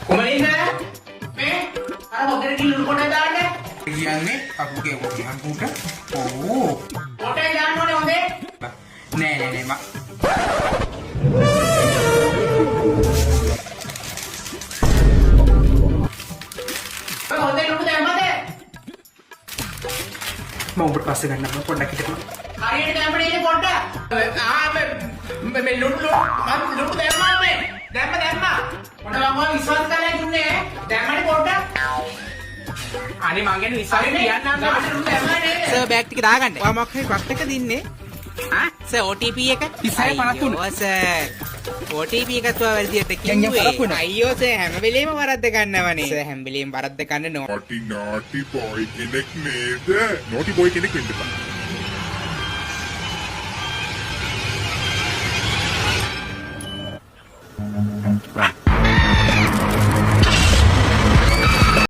කොමලින්ද මේ අර මොකද කිලු කොටේ දාන්නේ කියන්නේ අපුගේ හම්බුට ඕ කොටේ දාන්න ඕනේ හොඳේ නෑ මම හොඳේ ලුණු දැම්මද මම ඔබට පස්සේ ගන්නම් පොඩ්ඩක් හිටපන් හරියට දැම්මනේ ඉන්නේ පොඩ්ඩක් මේ ලුණු දැම්මා මේ දැම්මා පොඩ්ඩක් මම විශ්වාස කරලා ඉන්නේ දැම්මනේ පොඩ්ඩක් අනේ මං ගැන විශ්වාස කියන්න සර් බෑග් ටික දාගන්න. ඔයා මොකක් හරි වත් එක දින්නේ? සර් OTP එක 3053. අයියෝ සර්. OTP එකත් ඔයා වැරදියට කිව්වේ. අයියෝ සර් හැම වෙලේම වරද්ද ගන්නවනේ. සර් හැම වෙලේම වරද්ද ගන්න නෝ. naughty boy කෙනෙක් නේද? naughty boy කෙනෙක් වෙන්න බෑ.